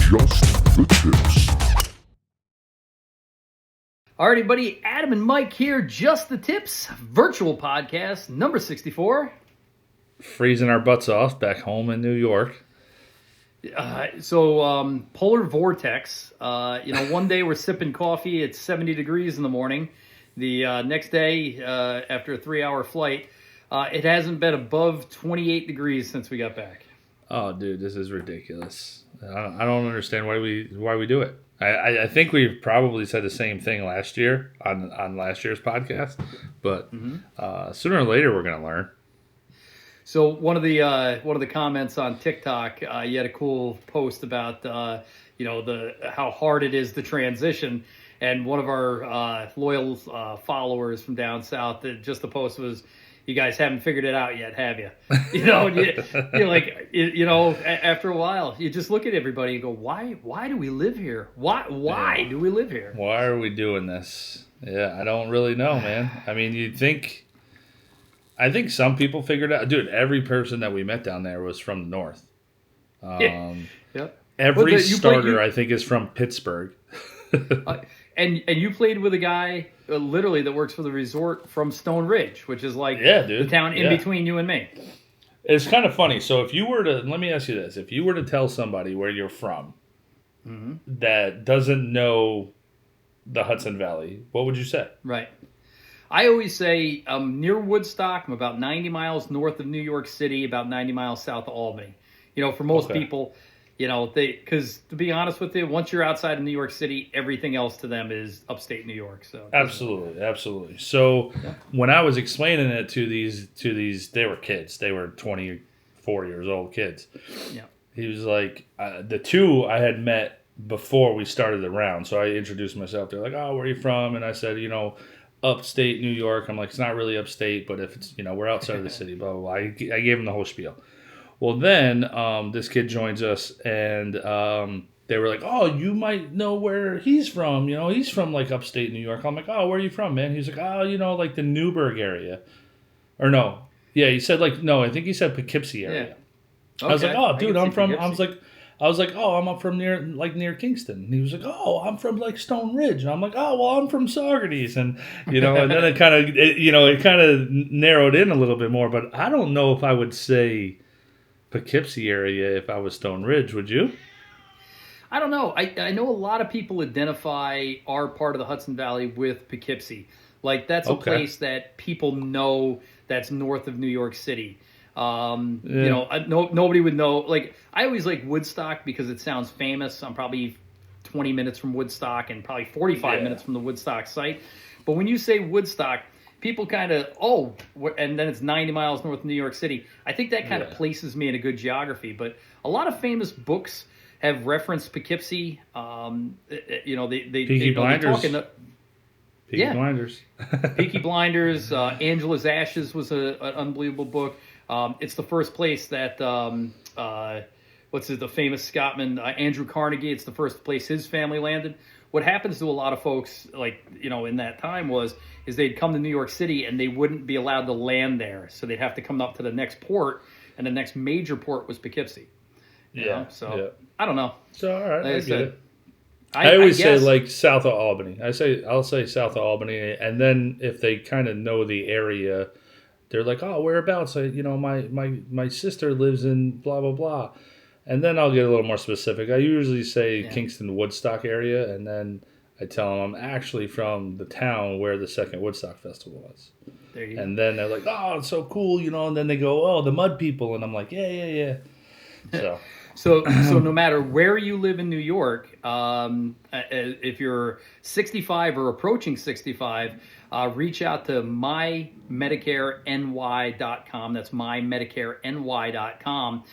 Just the tips. All right, everybody, Adam and Mike here, Just the Tips, virtual podcast, number 64. Freezing our butts off back home in New York. Polar vortex. One day we're sipping coffee, it's 70 degrees in the morning. The next day, after a 3-hour flight, it hasn't been above 28 degrees since we got back. Oh, dude, this is ridiculous. I don't understand why we do it. I think we've probably said the same thing last year on last year's podcast, but sooner or later we're gonna learn. So one of the comments on TikTok, you had a cool post about how hard it is to transition, and one of our loyal followers from down south, the post was, "You guys haven't figured it out yet, have you?" After a while, you just look at everybody and go, "Why do we live here? Why do we live here? Why are we doing this?" Yeah, I don't really know, man. I mean, I think some people figured out. Dude, every person that we met down there was from the north. Yep. Every starter, I think, is from Pittsburgh. And you played with a guy literally that works for the resort from Stone Ridge, which is like the town in between you and me. It's kind of funny. So let me ask you this. If you were to tell somebody where you're from that doesn't know the Hudson Valley, what would you say? Right. I always say I'm near Woodstock. I'm about 90 miles north of New York City, about 90 miles south of Albany. For most people, because to be honest with you, once you're outside of New York City, everything else to them is upstate New York. So absolutely. So when I was explaining it to these, they were kids. They were 24 years old kids. Yeah. He was like, the two I had met before we started the round. So I introduced myself. They're like, "Oh, where are you from?" And I said, upstate New York. I'm like, it's not really upstate, but if it's, we're outside of the city, blah, blah, blah. I gave him the whole spiel. Well, then this kid joins us, and they were like, "Oh, you might know where he's from. He's from like upstate New York." I'm like, "Oh, where are you from, man?" He's like, "Oh, like the Newburgh area." Or no. Yeah, he said I think he said Poughkeepsie area. Yeah. Okay. I was like, "Oh, dude, I'm from," I was like, "Oh, I'm up from near Kingston." And he was like, "Oh, I'm from like Stone Ridge." And I'm like, "Oh, well, I'm from Saugerties." And, and then it kind of narrowed in a little bit more, but I don't know if I would say Poughkeepsie area if I was Stone Ridge. Would you? I don't know. I know a lot of people identify our part of the Hudson Valley with Poughkeepsie. Like that's a place that people know that's north of New York City. Nobody would know. Like I always like Woodstock because it sounds famous. I'm probably 20 minutes from Woodstock and probably 45 minutes from the Woodstock site. But when you say Woodstock, people kind of, and then it's 90 miles north of New York City. I think that kind of places me in a good geography. But a lot of famous books have referenced Poughkeepsie. Peaky Blinders. Peaky Blinders. Peaky Blinders. Angela's Ashes was an unbelievable book. It's the first place that, the famous Scotsman, Andrew Carnegie, it's the first place his family landed. What happens to a lot of folks, in that time is they'd come to New York City and they wouldn't be allowed to land there. So they'd have to come up to the next port, and the next major port was Poughkeepsie. I don't know. So, all right, I get it. I always say south of Albany. I'll say south of Albany, and then if they kind of know the area, they're like, "Oh, whereabouts?" My sister lives in blah blah blah, and then I'll get a little more specific. I usually say Kingston, Woodstock area, and then I tell them I'm actually from the town where the second Woodstock Festival was. There you go. And then they're like, "Oh, it's so cool," and then they go, "Oh, the Mud People," and I'm like, "Yeah." So no matter where you live in New York, if you're 65 or approaching 65, reach out to mymedicareny.com. That's mymedicareny.com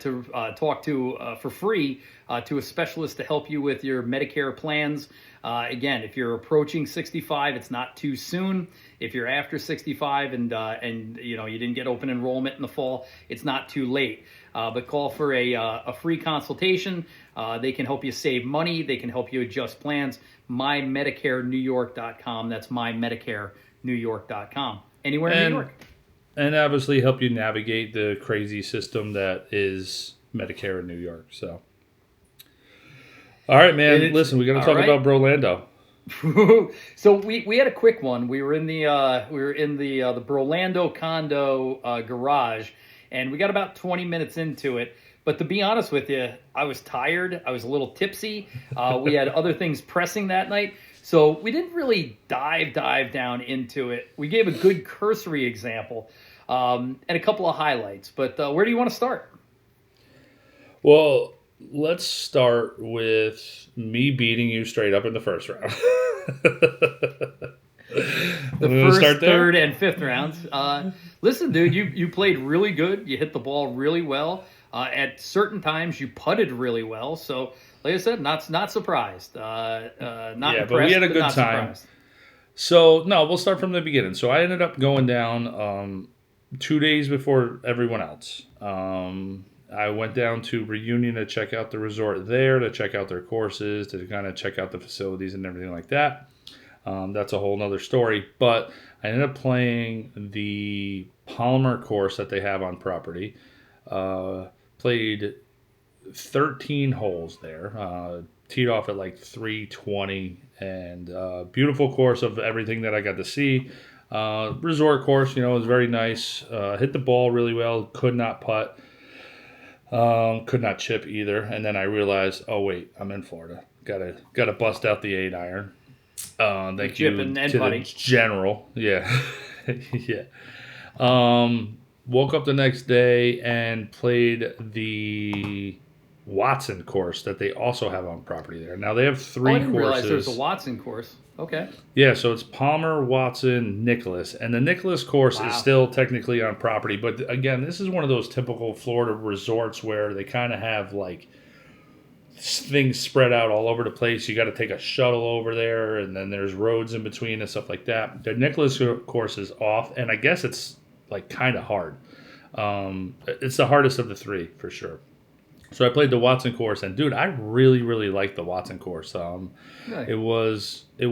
to talk to for free to a specialist to help you with your Medicare plans. Again, if you're approaching 65, it's not too soon. If you're after 65 and you didn't get open enrollment in the fall, it's not too late. But call for a free consultation. They can help you save money. They can help you adjust plans. MyMedicareNewYork.com. That's MyMedicareNewYork.com. Anywhere in New York. And obviously help you navigate the crazy system that is Medicare in New York. So All right, man. Listen, we got to talk about Brolando. So we had a quick one. We were in the Brolando condo garage, and we got about 20 minutes into it. But to be honest with you, I was tired. I was a little tipsy. We had other things pressing that night, so we didn't really dive down into it. We gave a good cursory example and a couple of highlights. But where do you want to start? Well, let's start with me beating you straight up in the first round. The first, third, and fifth rounds. Listen, dude, you played really good. You hit the ball really well. At certain times, you putted really well. So, like I said, not surprised. Not impressed, but we had a good time. Surprised. So, no, we'll start from the beginning. So, I ended up going down 2 days before everyone else. I went down to Reunion to check out the resort there, to check out their courses, to kind of check out the facilities and everything like that. That's a whole nother story. But I ended up playing the Palmer course that they have on property. Played 13 holes there. Teed off at like 320. And beautiful course of everything that I got to see. Resort course, was very nice. Hit the ball really well. Could not putt. Could not chip either, and then I realized, oh wait, I'm in Florida. Gotta bust out the 8-iron. Thank you to the general. Yeah, yeah. Woke up the next day and played the Watson course that they also have on property there. Now they have three courses. I didn't realize there's a Watson course. Okay. Yeah, so it's Palmer, Watson, Nicholas. And the Nicholas course is still technically on property. But again, this is one of those typical Florida resorts where they kind of have like things spread out all over the place. You got to take a shuttle over there, and then there's roads in between and stuff like that. The Nicholas course is off, and I guess it's like kind of hard. It's the hardest of the three for sure. So I played the Watson course, and dude, I really, really liked the Watson course. Nice. It was a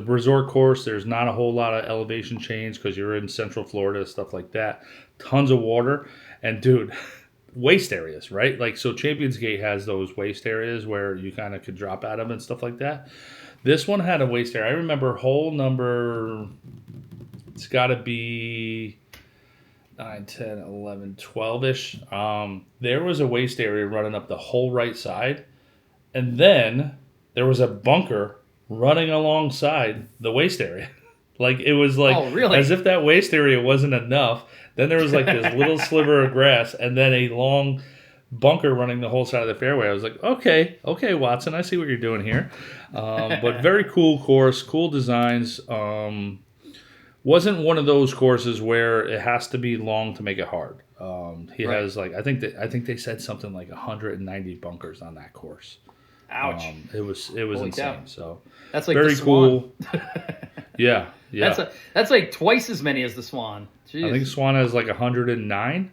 resort course. There's not a whole lot of elevation change because you're in Central Florida, stuff like that. Tons of water, and dude, waste areas, right? Like, so Championsgate has those waste areas where you kind of could drop out of and stuff like that. This one had a waste area. I remember hole number, it's got to be 9, 10, 11, 12-ish. There was a waste area running up the whole right side. And then there was a bunker running alongside the waste area. Like, it was like, oh, really? As if that waste area wasn't enough. Then there was like this little sliver of grass and then a long bunker running the whole side of the fairway. I was like, okay, Watson, I see what you're doing here. But very cool course, cool designs. Wasn't one of those courses where it has to be long to make it hard. He has like, I think they said something like 190 bunkers on that course. Ouch! It was Holy insane. cow. So that's like very the Swan. cool. Yeah. That's like twice as many as the Swan. Jeez. I think Swan has like 109,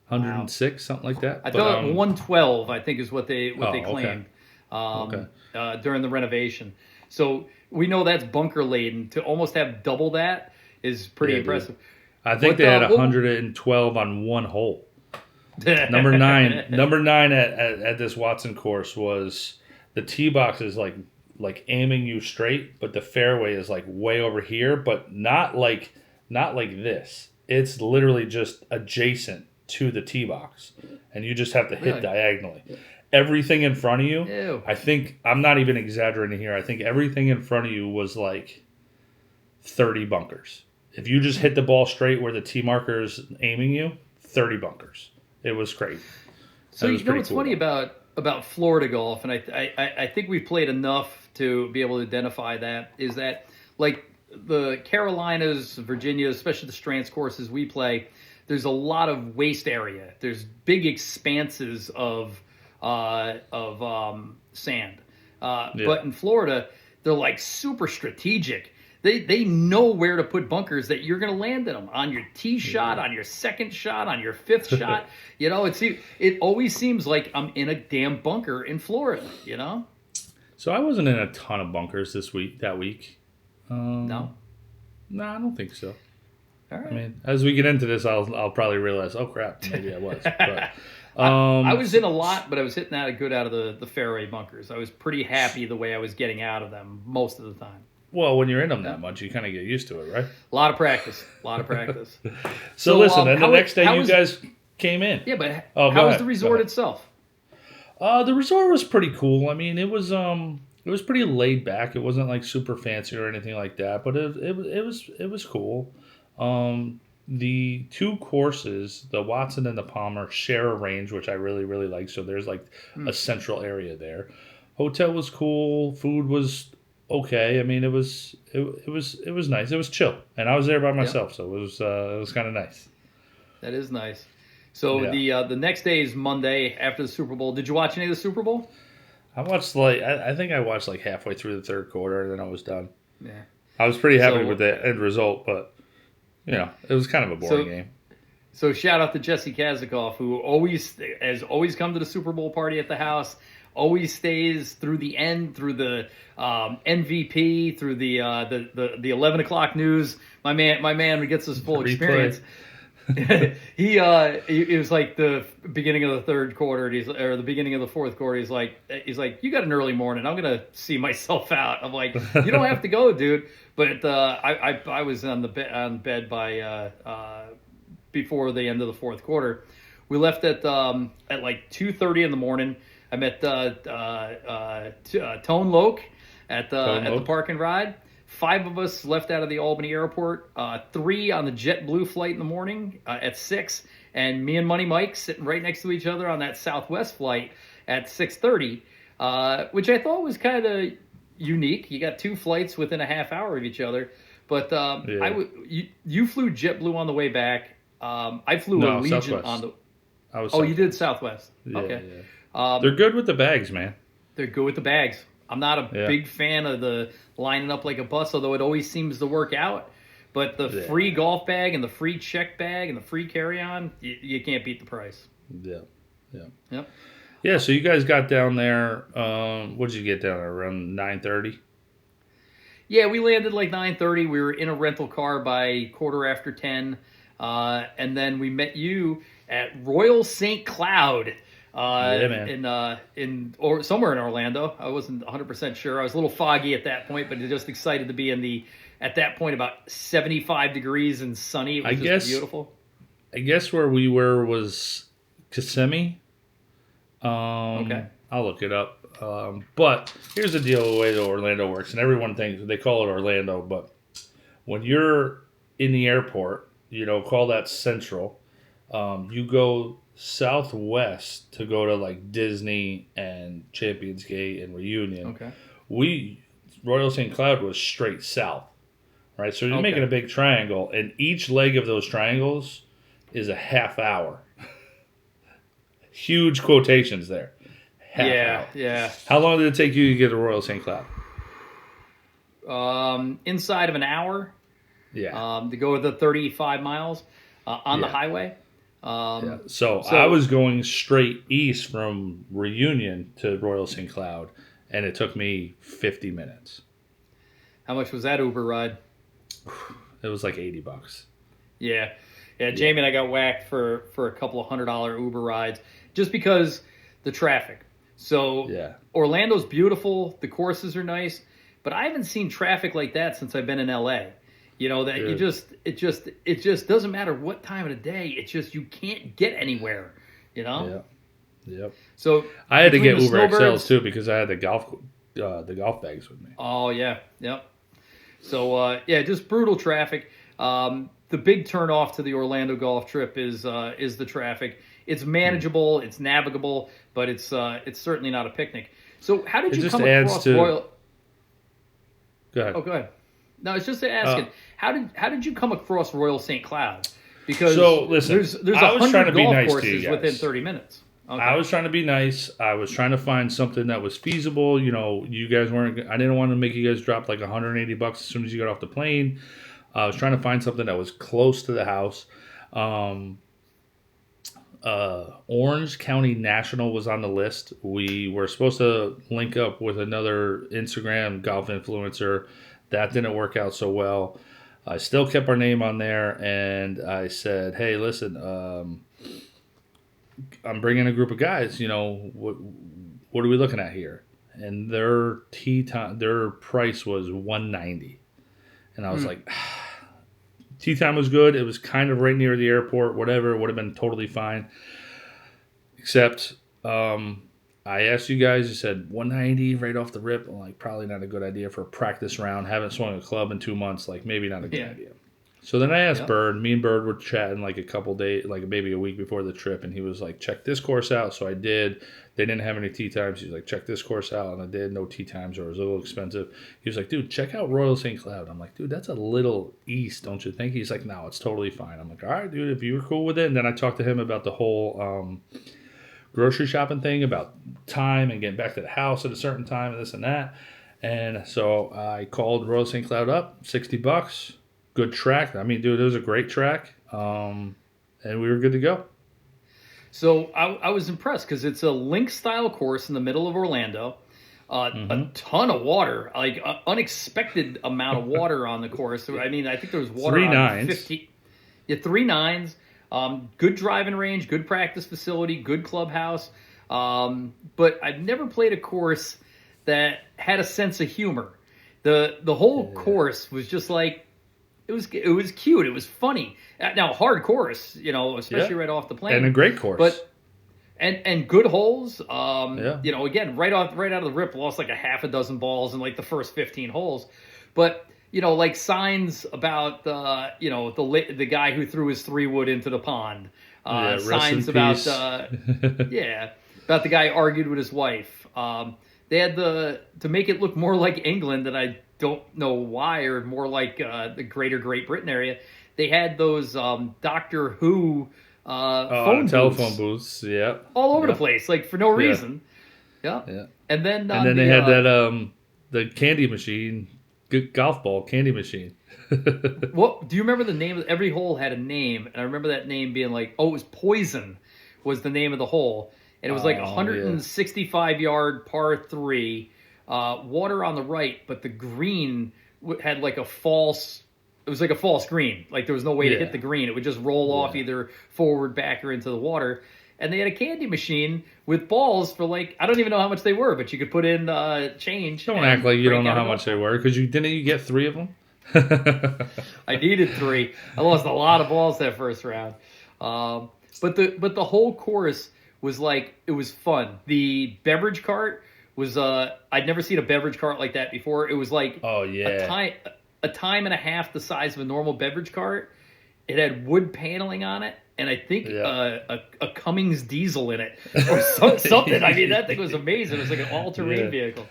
106, something like that. I thought 112. I think is what they claimed during the renovation. So we know that's bunker laden. To almost have double that is pretty impressive. Dude. I think they had 112 on one hole. Number nine at this Watson course was the tee box is like aiming you straight, but the fairway is like way over here, but not like this. It's literally just adjacent to the tee box, and you just have to hit diagonally. Everything in front of you, Ew. I think, I'm not even exaggerating here, I think everything in front of you was like 30 bunkers. If you just hit the ball straight where the tee marker is aiming you, 30 bunkers. It was great. So you know what's funny about Florida golf, and I think we've played enough to be able to identify that, is that like the Carolinas, Virginia, especially the Strands courses we play, there's a lot of waste area. There's big expanses of sand. But in Florida, they're like super strategic. They know where to put bunkers that you're going to land in them on your tee shot, on your second shot, on your fifth shot. You know, it always seems like I'm in a damn bunker in Florida. You know. So I wasn't in a ton of bunkers that week. No, I don't think so. All right. I mean, as we get into this, I'll probably realize, oh crap, maybe I was. But I was in a lot, but I was hitting that good out of the fairway bunkers. I was pretty happy the way I was getting out of them most of the time. Well, when you're in them that much, you kind of get used to it, right? A lot of practice. A lot of practice. So listen, and the next day you guys came in. Yeah, but Oh, how was ahead, the resort itself? The resort was pretty cool. I mean, it was pretty laid back. It wasn't like super fancy or anything like that, but it was cool. The two courses, the Watson and the Palmer, share a range, which I really, really like. So there's like a central area there. Hotel was cool. Food was okay. I mean, it was nice. It was chill, and I was there by myself, so it was kind of nice. That is nice. So the next day is Monday after the Super Bowl. Did you watch any of the Super Bowl? I watched I think I watched like halfway through the third quarter, and then I was done. Yeah. I was pretty happy with the end result, but it was kind of a boring game. So shout out to Jesse Kazikoff, who has always come to the Super Bowl party at the house. Always stays through the end, through the MVP, through the 11 o'clock news. My man gets his full experience. It was like the beginning of the third quarter, or the beginning of the fourth quarter. He's like, you got an early morning. I'm gonna see myself out. I'm like, you don't have to go, dude. But I was on bed by before the end of the fourth quarter. We left at like 2:30 in the morning. I met Tone Loke at the Park and Ride. 5 of us left out of the Albany airport. 3 on the JetBlue flight in the morning at 6, and me and Money Mike sitting right next to each other on that Southwest flight at 6:30, which I thought was kind of unique. You got 2 flights within a half hour of each other, but you flew JetBlue on the way back. I flew Allegiant Southwest. on the. Southwest. You did Southwest. Yeah, okay. Yeah. They're good with the bags, man. They're good with the bags. I'm not a big fan of the lining up like a bus, although it always seems to work out. But the free golf bag and the free check bag and the free carry-on, you can't beat the price. Yeah. Yep. Yeah, so you guys got down there. What did you get down there? Around 9:30? Yeah, we landed like 9:30. We were in a rental car by 10:15. And then we met you at Royal St. Cloud. Or somewhere in Orlando. I wasn't 100% sure. I was a little foggy at that point, but just excited to be at that point, about 75 degrees and sunny. It was just beautiful. I guess where we were was Kissimmee. Okay. I'll look it up. But here's the deal, the way that Orlando works, and everyone thinks they call it Orlando, but when you're in the airport, call that Central. You go southwest to go to like Disney and Championsgate and Reunion. Okay. Royal St. Cloud was straight south, right? So you're making a big triangle, and each leg of those triangles is a half hour. Huge quotations there. Half hour. Yeah. How long did it take you to get to Royal St. Cloud? Inside of an hour. Yeah. To go the 35 miles on the highway. So I was going straight east from Reunion to Royal St. Cloud, and it took me 50 minutes. How much was that Uber ride? It was like $80. Yeah. Jamie and I got whacked for a couple of $100 Uber rides just because the traffic. So Orlando's beautiful, the courses are nice, but I haven't seen traffic like that since I've been in LA. It just doesn't matter what time of the day. It's just you can't get anywhere. Yeah. Yep. So I had to get Uber XLs too because I had the golf bags with me. Oh yeah. Yep. So just brutal traffic. The big turn off to the Orlando golf trip is the traffic. It's manageable, it's navigable, but it's certainly not a picnic. So how did you come across Royal? Go ahead. Oh, go ahead. No, it's just asking. How did you come across Royal St. Cloud? Because listen, there's 100 golf courses within 30 minutes. Okay. I was trying to be nice. I was trying to find something that was feasible. You guys weren't. I didn't want to make you guys drop like $180 as soon as you got off the plane. I was trying to find something that was close to the house. Orange County National was on the list. We were supposed to link up with another Instagram golf influencer. That didn't work out so well. I still kept our name on there, and I said, hey, listen, I'm bringing a group of guys. What are we looking at here? And their their price was $190, and I was like, tea time was good. It was kind of right near the airport. Whatever, it would have been totally fine. Except, I asked you guys. You said 190 right off the rip. I'm like, probably not a good idea for a practice round. Haven't swung a club in 2 months. Like, maybe not a good idea. So then I asked Bird. Me and Bird were chatting like a couple days, like maybe a week before the trip, and he was like, check this course out. So I did. They didn't have any tee times. He was like, check this course out. And I did. No tee times, or it was a little expensive. He was like, dude, check out Royal St. Cloud. I'm like, dude, that's a little east, don't you think? He's like, no, it's totally fine. I'm like, all right, dude, if you were cool with it. And then I talked to him about the whole grocery shopping thing, about time and getting back to the house at a certain time and this and that. And so I called Royal St. Cloud up, $60. Good track. I mean, dude, it was a great track. And we were good to go. So I was impressed because it's a link-style course in the middle of Orlando. A ton of water, like unexpected amount of water on the course. I mean, I think there was water 3 on nines. 50. Yeah, 3 nines. Good driving range, good practice facility, good clubhouse. But I've never played a course that had a sense of humor. The whole course was just like, it was cute. It was funny. Now, hard course, especially right off the plane. And a great course. But and good holes. Again, right out of the rip, lost like a half a dozen balls in like the first 15 holes. But like signs about the guy who threw his 3-wood into the pond. Signs about about the guy who argued with his wife. They had to make it look more like England, and I don't know why, or more like the greater Great Britain area. They had those Doctor Who telephone booths, all over the place, like for no reason. Yeah. And then they had that the candy machine, golf ball candy machine. What do you remember the name of every hole had a name, and I remember that name being like, it was Poison was the name of the hole, and it was like 165 yard par 3, water on the right, but the green had like a false. It was like a false green. Like there was no way to hit the green. It would just roll off either forward, back, or into the water. And they had a candy machine with balls for like, I don't even know how much they were, but you could put in change. Don't act like you don't know how much they were, because you get 3 of them. I needed 3. I lost a lot of balls that first round. But the whole course was like, it was fun. The beverage cart was I'd never seen a beverage cart like that before. It was like a time and a half the size of a normal beverage cart. It had wood paneling on it, and I think a Cummins diesel in it, or something. I mean, that thing was amazing. It was like an all-terrain vehicle.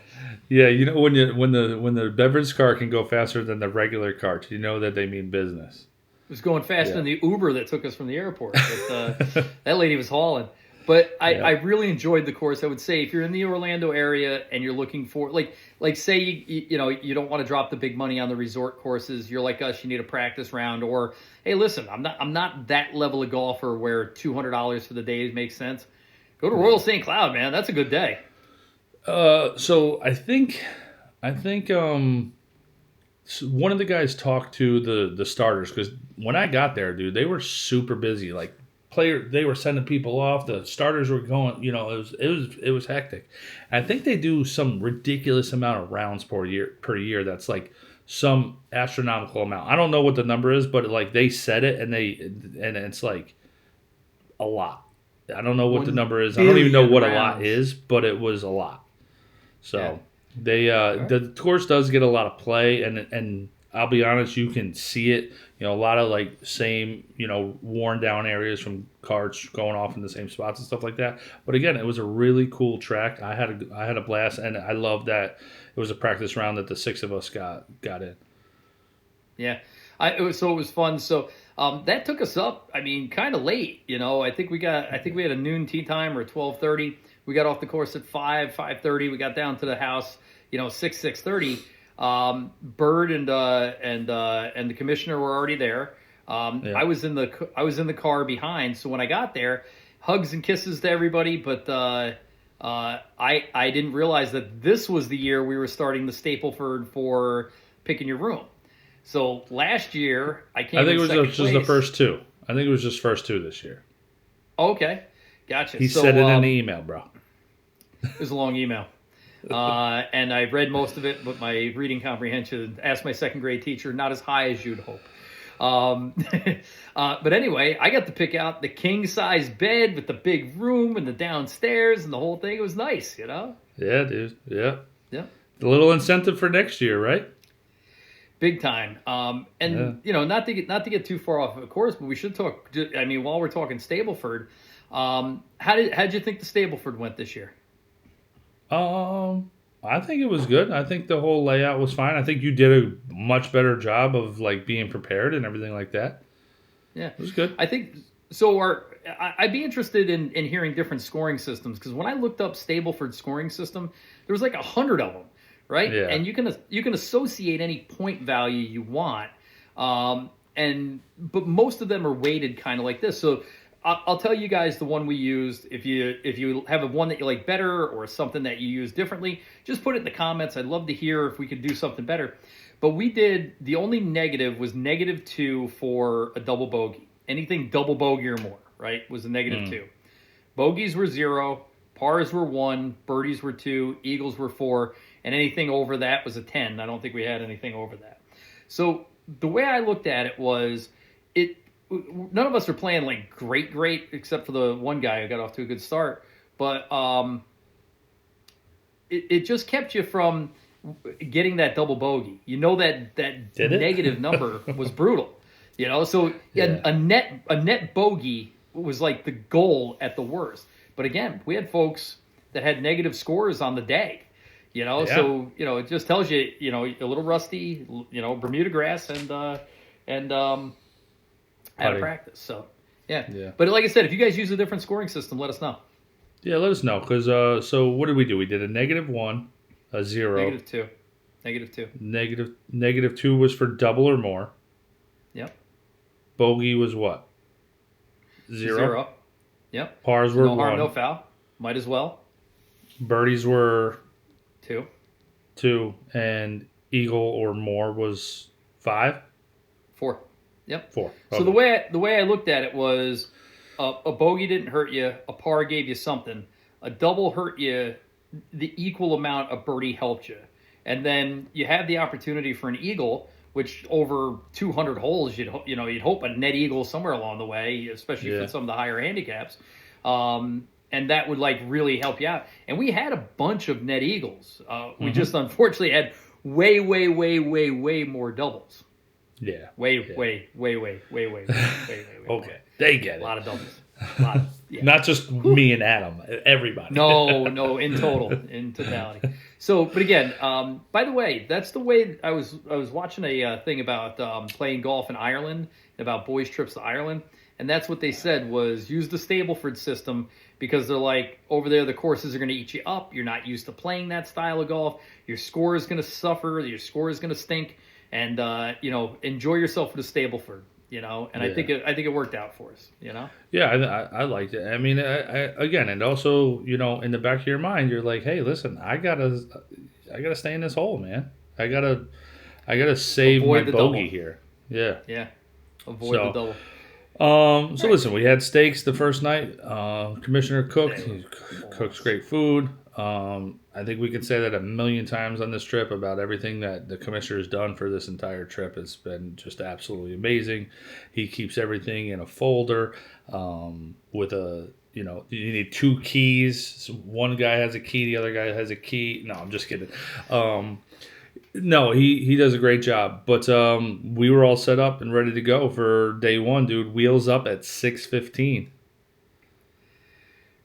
Yeah, when the beverage cart can go faster than the regular cart, you know that they mean business. It was going faster than the Uber that took us from the airport. But, that lady was hauling. But I really enjoyed the course. I would say if you're in the Orlando area and you're looking for like say you don't want to drop the big money on the resort courses, you're like us, you need a practice round, or hey, listen, I'm not that level of golfer where $200 for the day makes sense. Go to Royal St. Cloud, man. That's a good day. So I think one of the guys talked to the starters, because when I got there, dude, they were super busy. Like they were sending people off. The starters were going. It was hectic. I think they do some ridiculous amount of rounds per year. That's like some astronomical amount. I don't know what the number is, but like they said it, and it's like a lot. I don't know what the number is. I don't even know what a lot is, but it was a lot. So the course does get a lot of play, and I'll be honest, you can see it. A lot of like same, worn down areas from carts going off in the same spots and stuff like that. But again, it was a really cool track. I had a blast, and I love that it was a practice round that the 6 of us got in. Yeah, it was fun. So that took us up. I mean, kind of late. I think we had a noon tee time or 12:30. We got off the course at 5:30. We got down to the house, 6:30. Bird and the commissioner were already there. I was in the car behind. So when I got there, hugs and kisses to everybody. But I didn't realize that this was the year we were starting the Stapleford for picking your room. So last year I came. I think in it was second just place. the first 2. I think it was just first 2 this year. Okay. Gotcha. He said it in the email, bro. It was a long email. And I read most of it, but my reading comprehension, asked my second grade teacher, not as high as you'd hope. But anyway, I got to pick out the king size bed with the big room and the downstairs and the whole thing. It was nice, you know? Yeah, dude. Yeah. Yeah. A little incentive for next year, right? Big time. You know, not to get too far off of course, but we should talk. I mean, while we're talking Stableford, how'd you think the Stableford went this year? I think it was good. I think the whole layout was fine. I think you did a much better job of like being prepared and everything like that. Yeah, it was good. I think so. I'd be interested in hearing different scoring systems, because when I looked up Stableford's scoring system, there was like 100 of them, right? Yeah. And you can associate any point value you want, but most of them are weighted kind of like this. So I'll tell you guys the one we used. If you have a one that you like better or something that you use differently, just put it in the comments. I'd love to hear if we could do something better. But we did, the only negative was -2 for a double bogey. Anything double bogey or more, right, was a -2. Bogeys were 0, pars were 1, birdies were 2, eagles were 4, and anything over that was a 10. I don't think we had anything over that. So the way I looked at it was, none of us are playing like great, except for the one guy who got off to a good start. But it just kept you from getting that double bogey. You know, that negative number was brutal. You know, so Yeah. a net bogey was like the goal at the worst. But again, we had folks that had negative scores on the day. You know, Yeah. so you know, it just tells you, you know, a little rusty. You know, Bermuda grass and out of practice. So yeah. But like I said, if you guys use a different scoring system, let us know. Yeah, let us know. Because, so what did we do? We did a -1, a 0. -2. -2 was for double or more. Yep. Bogey was what? 0. Yep. Pars were no 1. harm, no foul. Might as well. Birdies were 2. 2. And eagle or more was 5? 4. Yep. 4. So the way I looked at it was, a bogey didn't hurt you, a par gave you something, a double hurt you, the equal amount of birdie helped you, and then you have the opportunity for an eagle, which over 200 holes you'd hope a net eagle somewhere along the way, especially for some of the higher handicaps, and that would like really help you out. And we had a bunch of net eagles. We just unfortunately had way more doubles. Yeah. Way. Okay. They get it. A lot of doubles. Not just me and Adam. Everybody. No, in totality. So, but again, by the way, that's the way I was watching a thing about playing golf in Ireland, about boys' trips to Ireland, and that's what they said was use the Stableford system, because they're like, over there the courses are going to eat you up. You're not used to playing that style of golf. Your score is going to suffer. Your score is going to stink. And enjoy yourself with a Stableford, you know. And I think it worked out for us, you know. Yeah, I liked it. I mean, again, and also, you know, in the back of your mind, you're like, hey, listen, I gotta stay in this hole, man. I gotta save my bogey here. Yeah. Yeah. Avoid the double. So listen, we had steaks the first night. Commissioner cooked. He cooks great food. I think we could say that a million times on this trip about everything that the commissioner has done for this entire trip. It's been just absolutely amazing. He keeps everything in a folder with a, you know, you need 2 keys. So one guy has a key, the other guy has a key. No, I'm just kidding. No, he does a great job. But we were all set up and ready to go for day one, dude. Wheels up at 6:15.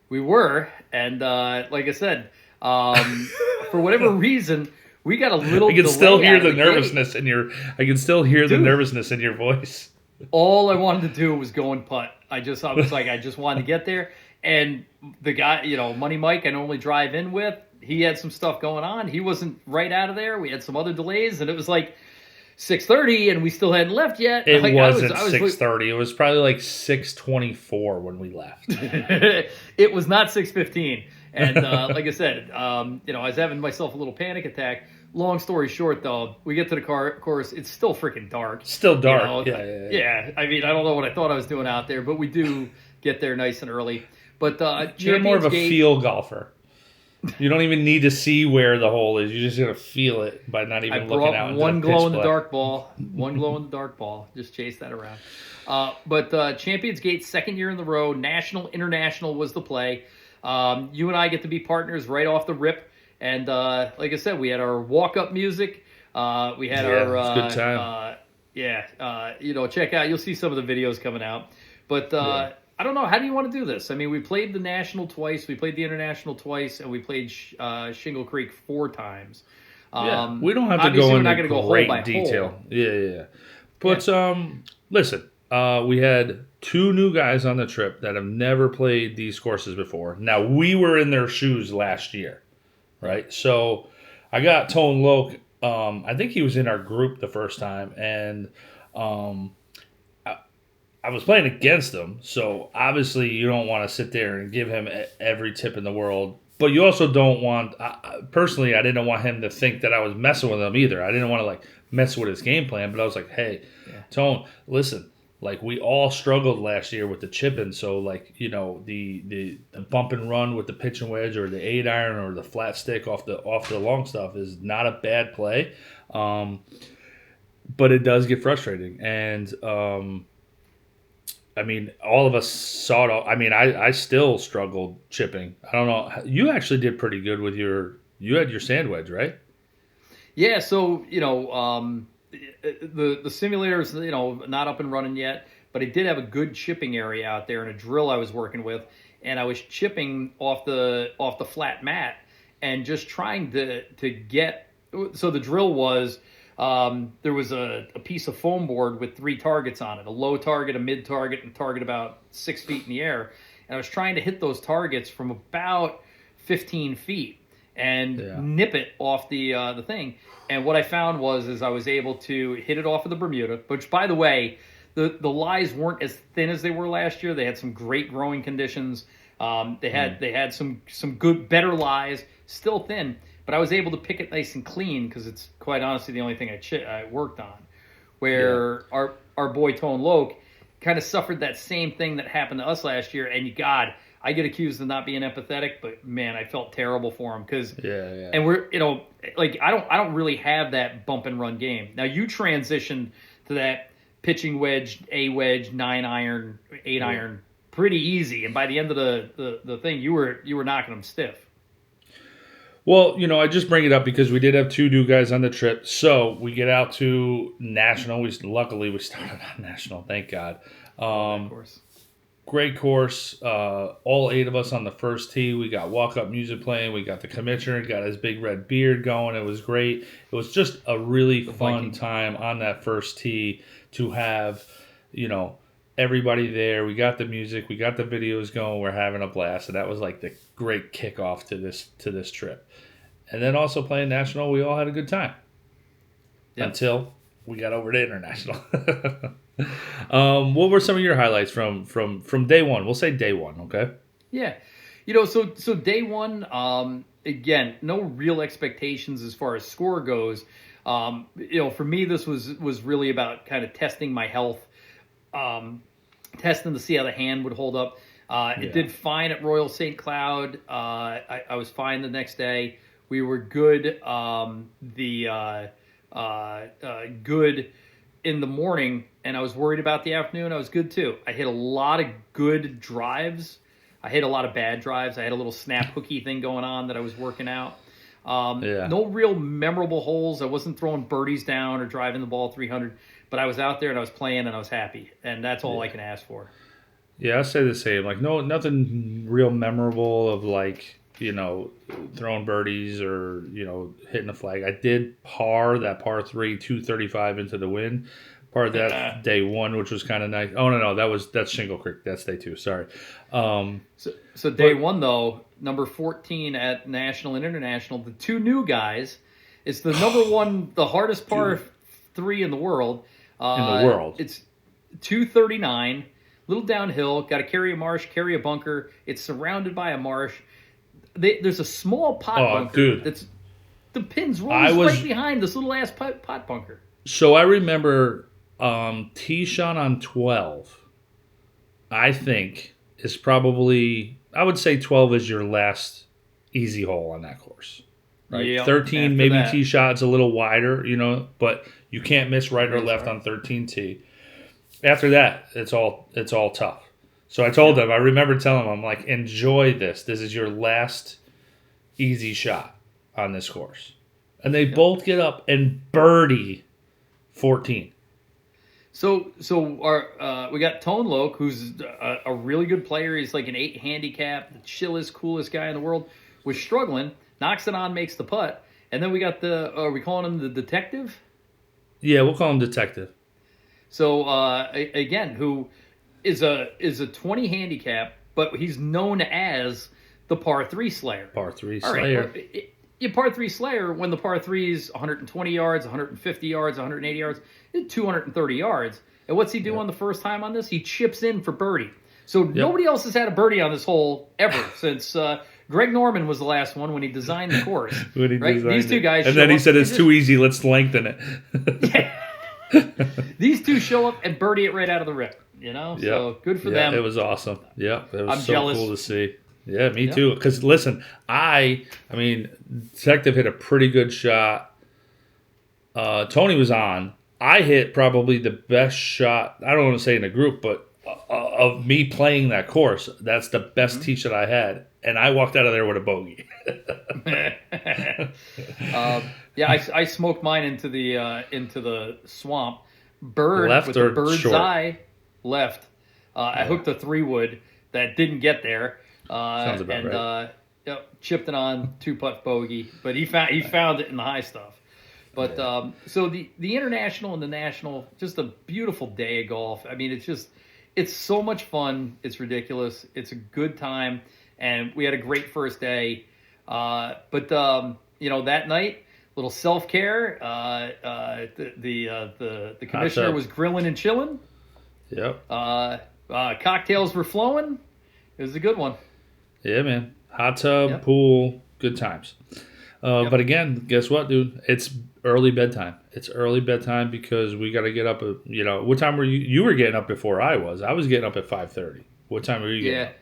We were, and like I said, for whatever reason, we got a little. I can still hear the nervousness in your. I can still hear the nervousness in your voice. All I wanted to do was go and putt. I was like, I just wanted to get there. And the guy, you know, Money Mike, I normally drive in with, he had some stuff going on. He wasn't right out of there. We had some other delays, and it was like 6:30, and we still hadn't left yet. It like, wasn't 6:30. It was probably like 6:24 when we left. It was not 6:15. And like I said, you know, I was having myself a little panic attack. Long story short, though, we get to the course. It's still freaking dark. Still dark. You know? Yeah. I mean, I don't know what I thought I was doing out there, but we do get there nice and early. But You're more of a Championsgate, feel golfer. You don't even need to see where the hole is. You're just gonna feel it by not even looking out. One into glow the in the pitch dark ball. One glow in the dark ball. Just chase that around. But Championsgate, second year in the row. National International was the play. You and I get to be partners right off the rip. And like I said, we had our walk-up music. We had our it's a good time. check out. You'll see some of the videos coming out. But I don't know. How do you want to do this? I mean, we played the National twice. We played the International twice. And we played Shingle Creek 4 times. We don't have to go into great detail. Hole. Yeah. But listen, we had 2 new guys on the trip that have never played these courses before. Now, we were in their shoes last year, right? So I got Tone Loke. I think he was in our group the first time, and I was playing against him. So obviously, you don't want to sit there and give him every tip in the world. But you also don't want, personally, I didn't want him to think that I was messing with him either. I didn't want to mess with his game plan. But I was like, hey, Tone, listen. We all struggled last year with the chipping, so the bump and run with the pitch and wedge, or the 8-iron, or the flat stick off the long stuff is not a bad play, but it does get frustrating. And I mean, all of us saw it. I still struggled chipping. I don't know. You actually did pretty good with you had your sand wedge, right? Yeah. So the simulator is not up and running yet, but it did have a good chipping area out there and a drill I was working with, and I was chipping off the flat mat and just trying to get. So the drill was there was a piece of foam board with 3 targets on it: a low target, a mid target, and a target about 6 feet in the air. And I was trying to hit those targets from about 15 feet and nip it off the thing. And what I found was I was able to hit it off of the Bermuda, which, by the way, the lies weren't as thin as they were last year. They had some great growing conditions. They had some good, better lies, still thin, but I was able to pick it nice and clean because it's quite honestly the only thing I worked on. Where our boy Tone Loke kind of suffered that same thing that happened to us last year. And God, I get accused of not being empathetic, but man, I felt terrible for him because and we're I don't really have that bump and run game. Now you transitioned to that pitching wedge, a wedge, 9-iron, 8-iron pretty easy, and by the end of the thing, you were knocking them stiff. Well, I just bring it up because we did have 2 new guys on the trip. So we get out to National. Luckily we started on National, thank God. Of course. Great course. All 8 of us on the first tee. We got walk-up music playing. We got the commissioner, got his big red beard going. It was great. It was just a really fun time on that first tee to have, everybody there. We got the music. We got the videos going. We're having a blast. And that was the great kickoff to this trip. And then also playing National, we all had a good time. Yep. Until we got over to International. What were some of your highlights from day one? We'll say day one, okay? Yeah. So day one, again, no real expectations as far as score goes. For me, this was really about kind of testing my health, testing to see how the hand would hold up. It did fine at Royal St. Cloud. I was fine the next day. We were good. Good in the morning, and I was worried about the afternoon. I was good too. I hit a lot of good drives. I hit a lot of bad drives. I had a little snap hooky thing going on that I was working out. No real memorable holes. I wasn't throwing birdies down or driving the ball 300, but I was out there and I was playing and I was happy, and that's all I can ask for. Yeah, I say the same. Nothing real memorable of throwing birdies or hitting a flag. I did par 3 235 into the wind. Part of that day one, which was kind of nice. Oh no, that's Shingle Creek. That's day 2. Sorry. So day one though, number 14 at National and International, the 2 new guys. It's the number one, the hardest par 3 in the world. It's 239, little downhill. Got to carry a marsh, carry a bunker. It's surrounded by a marsh. There's a small pot bunker. Dude. That's the pins rolls right behind this little ass pot bunker. So I remember tee shot on 12, I think, is probably I would say 12 is your last easy hole on that course. Right? Yep. 13, After maybe that. tee shot's a little wider, but you can't miss right or That's left right. on 13 tee. After that, it's all tough. So I told them, I remember telling them, I'm like, enjoy this. This is your last easy shot on this course. And they both get up and birdie 14. So our we got Tone Loke, who's a really good player. He's like an 8 handicap, the chillest, coolest guy in the world. Was struggling, knocks it on, makes the putt, and then we got are we calling him the detective? Yeah, we'll call him Detective. So again, who is a 20 handicap, but he's known as the par 3 slayer. Par 3 All Slayer. right, you par 3 slayer when the par 3 is 120 yards, 150 yards, 180 yards, 230 yards. And what's he do on the first time on this? He chips in for birdie. So nobody else has had a birdie on this hole ever since Greg Norman was the last one when he designed the course. When he right? designed These two it. guys And show then he up said and it's just- too easy, let's lengthen it. These two show up and birdie it right out of the rip. So good for them. It was awesome. Yeah, it was I'm so jealous. cool to see. Yeah, me too. Because listen, I mean, Detective hit a pretty good shot. Tony was on. I hit probably the best shot. I don't want to say in a group, but of me playing that course, that's the best tee shot I had, and I walked out of there with a bogey. I smoked mine into the swamp. Bird Left with or the bird's short? eye left. I hooked a 3-wood that didn't get there. Sounds about right. Chipped it on 2-putt bogey, but he found it in the high stuff. But so the international and the national, just a beautiful day of golf. I mean, it's so much fun. It's ridiculous. It's a good time, and we had a great first day. But that night, little self care. The commissioner was grilling and chilling. Yep. Cocktails were flowing. It was a good one. Yeah, man. Hot tub, pool, good times. But again, guess what, dude? It's early bedtime. It's early bedtime because we got to get up. What time were you? You were getting up before I was. I was getting up at 5:30. What time were you getting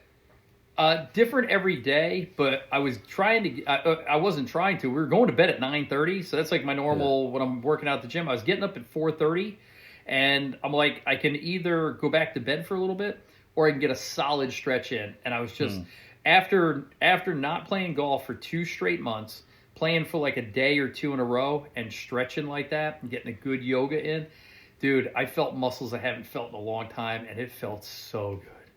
up? Different every day, but I was trying to. I wasn't trying to. We were going to bed at 9:30, so that's like my normal when I'm working out at the gym. I was getting up at 4:30, and I'm like, I can either go back to bed for a little bit, or I can get a solid stretch in. And I was just after not playing golf for 2 straight months, playing for like a day or 2 in a row, and stretching like that, and getting a good yoga in, dude, I felt muscles I haven't felt in a long time, and it felt so good.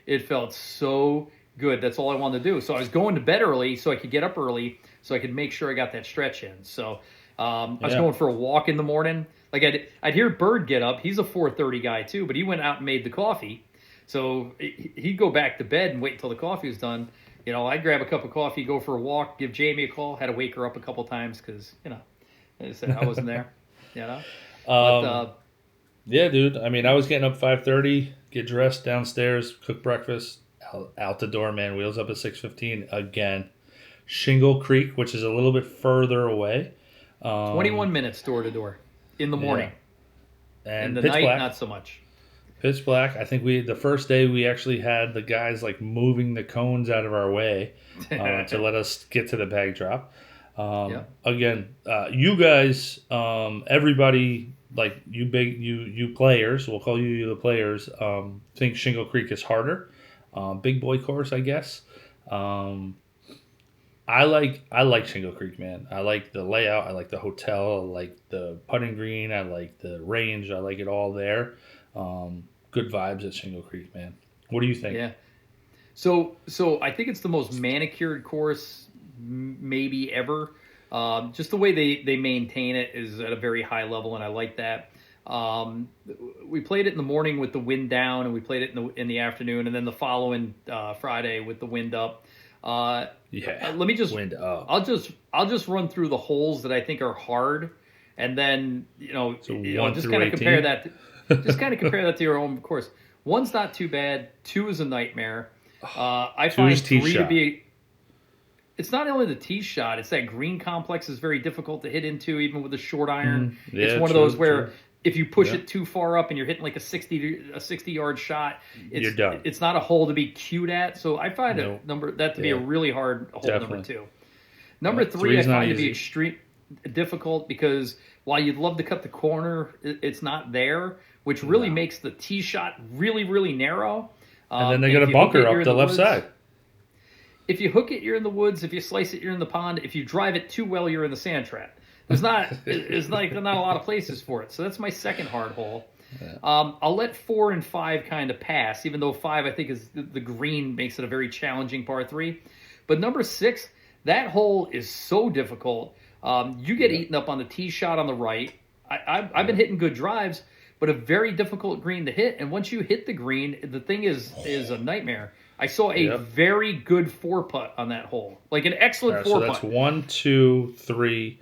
It felt so good. That's all I wanted to do. So I was going to bed early so I could get up early so I could make sure I got that stretch in. So I was going for a walk in the morning. Like I'd hear Bird get up. He's a 4:30 guy too, but he went out and made the coffee. So he'd go back to bed and wait until the coffee was done. I'd grab a cup of coffee, go for a walk, give Jamie a call. Had to wake her up a couple times because, I said I wasn't there. But, yeah, dude. I mean, I was getting up 5:30, get dressed downstairs, cook breakfast, out the door, man. Wheels up at 6:15 again. Shingle Creek, which is a little bit further away. 21 minutes door to door in the morning. And in the pitch night, black. not so much. Pitch black. I think the first day we actually had the guys like moving the cones out of our way to let us get to the bag drop. Again, you guys, everybody, like you players, we'll call you the players, think Shingle Creek is harder. Big boy course, I guess. I like Shingle Creek, man. I like the layout. I like the hotel. I like the putting green. I like the range. I like it all there. Good vibes at Shingle Creek, man. What do you think? Yeah. So I think it's the most manicured course maybe ever. Just the way they maintain it is at a very high level, and I like that. We played it in the morning with the wind down, and we played it in the afternoon, and then the following Friday with the wind up. Yeah. Let me just wind up. I'll just run through the holes that I think are hard, and then just kind of compare that. Just kind of compare that to your own course. 1's not too bad. 2 is a nightmare. I find 3 to be. It's not only the tee shot; it's that green complex is very difficult to hit into, even with a short iron. It's one of those where if you push it too far up and you're hitting like a 60-yard shot, You're done. It's not a hole to be cute at. So I find that to be a really hard hole. Definitely. Number 2. Number 3, I Three's not find to be easy. extreme difficult because while you'd love to cut the corner, it's not there, which really makes the tee shot really, really narrow. And then they got a bunker up the left side. If you hook it, you're in the woods. If you slice it, you're in the pond. If you drive it too well, you're in the sand trap. There's not a lot of places for it. So that's my second hard hole. Yeah. I'll let 4 and 5 kind of pass, even though 5 I think is the green makes it a very challenging par 3. But number 6, that hole is so difficult. You get eaten up on the tee shot on the right. I've been hitting good drives, but a very difficult green to hit. And once you hit the green, the thing is a nightmare. I saw a very good 4-putt on that hole, like an excellent 4-putt. So that's 1, 2, 3.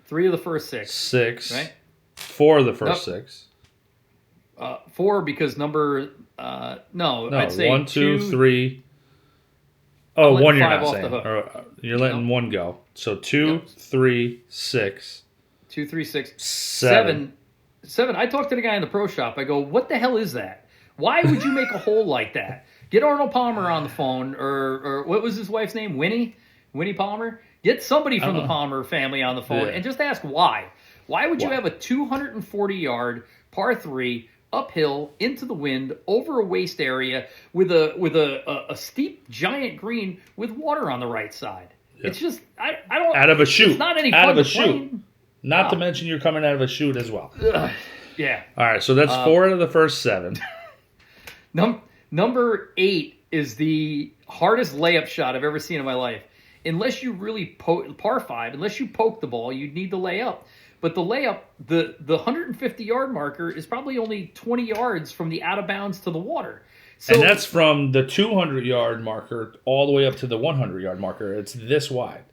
3 of the first 6. 6. Right? 4 of the first 6. 4 because number no, I'd say 1, 2, 2, 3. Oh, 1 you're not off saying. the hook. Or, you're letting 1 go. So 2, 3, 6. 2, 3, 6, 7. 7. I talked to the guy in the pro shop. I go, what the hell is that? Why would you make a hole like that? Get Arnold Palmer on the phone, or what was his wife's name? Winnie Palmer? Get somebody from the Palmer family on the phone and just ask why. Why would you have a 240-yard par 3 uphill into the wind over a waste area with a steep giant green with water on the right side? Yep. It's just I don't out of a chute. It's not any out fun of a to chute. play. Not to mention you're coming out of a chute as well. Yeah. All right, so that's 4 out of the first 7. Number 8 is the hardest layup shot I've ever seen in my life. Unless you really par 5, unless you poke the ball, you'd need to lay up. But the layup, the 150-yard marker is probably only 20 yards from the out of bounds to the water. So, and that's from the 200-yard marker all the way up to the 100-yard marker. It's this wide.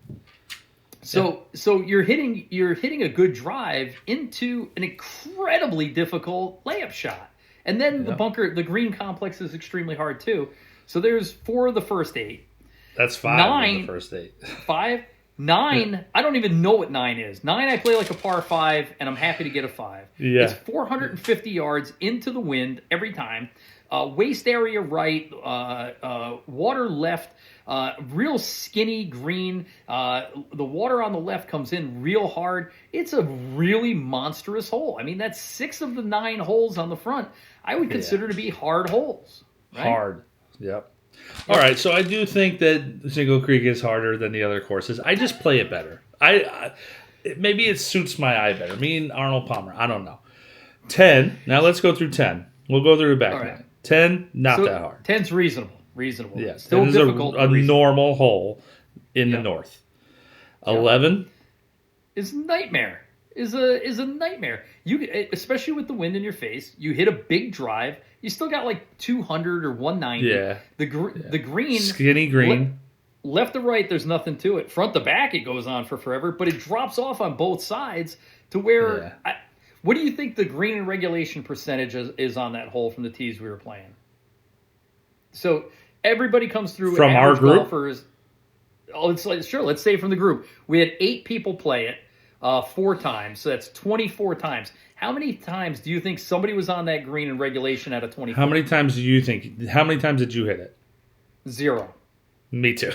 So you're hitting a good drive into an incredibly difficult layup shot. And then the green complex is extremely hard too. So there's 4 of the first 8. That's 5 of the first 8. 5? 9, I don't even know what 9 is. 9, I play like a par 5, and I'm happy to get a 5. Yeah. It's 450 yards into the wind every time. Waist area right, water left, real skinny green. The water on the left comes in real hard. It's a really monstrous hole. I mean, that's 6 of the 9 holes on the front I would consider to be hard holes. Right? Hard. Yep. All right, so I do think that Shingle Creek is harder than the other courses. I just play it better. Maybe it suits my eye better. Me and Arnold Palmer. I don't know. 10. Now let's go through 10. We'll go through it back now. 10, not that hard. 10's reasonable. Yeah, Still difficult. A normal hole in the north. 11 is nightmare. Is a nightmare. You, especially with the wind in your face, you hit a big drive. You still got like 200 or 190. Yeah. The green, skinny green. Left to right, there's nothing to it. Front to back, it goes on for forever, but it drops off on both sides to where. What do you think the green and regulation percentage is on that hole from the tees we were playing? So everybody comes through from our group. Golfers, let's say from the group, we had 8 people play it 4 times, so that's 24 times. How many times do you think somebody was on that green in regulation out of 24? How many times do you think? How many times did you hit it? 0. Me too.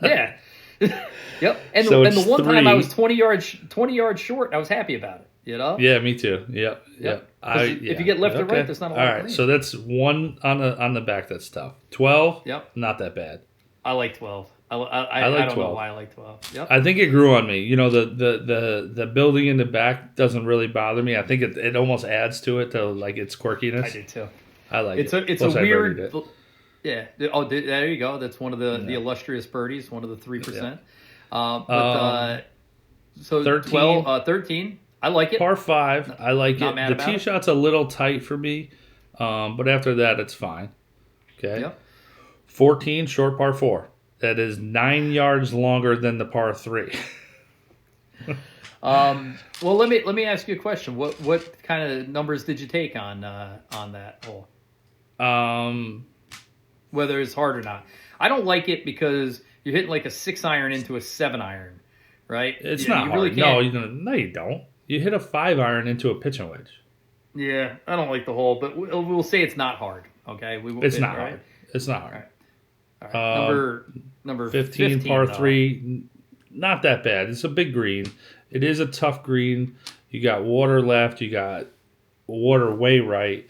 Yeah. Yep. And so the one 3. time I was 20 yards short, I was happy about it. You know? Yeah, me too. Yep. If you get left or right, there's not a lot. All right, so that's 1 on the back. That's tough. 12. Yep. Not that bad. I like 12. I like don't 12. know why I like 12. Yep. I think it grew on me. You know, the building in the back doesn't really bother me. I think it almost adds to it, to like its quirkiness. I do too. I like it. It's Plus a weird. Yeah. Oh, there you go. That's one of the illustrious birdies. One of the 3%. Yeah. So 13. 12, 13. I like it. Par 5. I like Not it. mad The about tee it. shot's a little tight for me, but after that, it's fine. Okay. Yep. 14, short par 4. That is 9 yards longer than the par 3. Well, let me ask you a question. What kind of numbers did you take on that hole? Whether it's hard or not. I don't like it because you're hitting like a 6-iron into a 7-iron, right? It's not hard. Really can't. No, you don't. You hit a 5-iron into a pitching wedge. Yeah, I don't like the hole, but we'll say it's not hard. Okay, It's not right? hard. It's not hard. All right. Number 15 par though. 3, not that bad. It's a big green. It is a tough green. You got water left. You got water way right.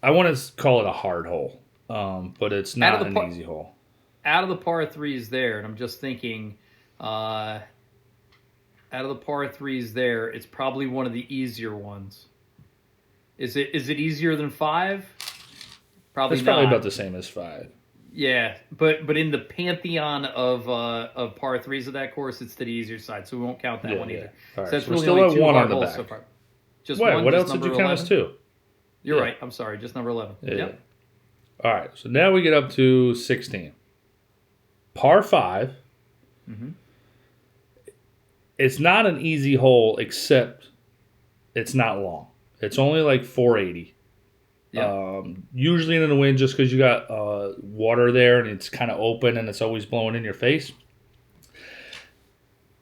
I want to call it a hard hole, but it's not an easy hole. Out of the par threes there, and I'm just thinking, out of the par threes there, it's probably one of the easier ones. Is it easier than 5? Probably It's not. probably about the same as 5. Yeah, but in the pantheon of par threes of that course, it's to the easier side, so we won't count that one either. All right, So that's so we're really still only at 2 1 hard on the holes back. so far. Just Wait, one. what Just else did you number count 11? as 2? You're Yeah. right. I'm sorry. Just number 11. Yeah. Yep. All right, so now we get up to 16. Par 5. Mm-hmm. It's not an easy hole, except it's not long. It's only like 480. Yeah. Usually in the wind, just because you got water there and it's kind of open and it's always blowing in your face.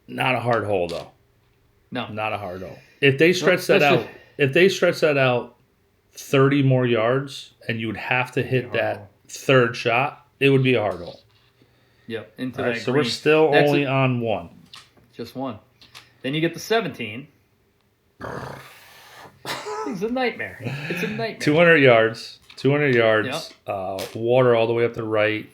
Not a hard hole though. No. Not a hard hole. If they stretch that out 30 more yards and you would have to hit that third shot, it would be a hard hole. Yep. Into All right, that so green. we're still only on 1. Just 1. Then you get the 17. It's a nightmare. It's a nightmare. 200 yards. 200 yards. Yep. Water all the way up the right.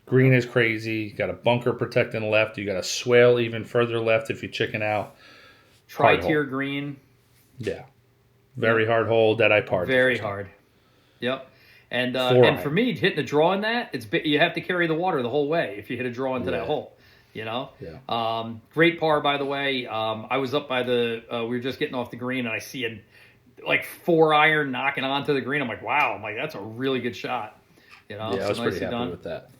Green is crazy. You got a bunker protecting left. You got a swale even further left if you chicken out. Tri-tier green. Yeah. Very hard hole. Dead-eye par. Very hard. Yep. And for me, hitting a draw in that, you have to carry the water the whole way if you hit a draw into that hole. You know? Yeah. Great par, by the way. I was up by we were just getting off the green, and I see a 4-iron knocking onto the green. I'm like, wow. I'm like, that's a really good shot. You know? Yeah, I was pretty happy with that.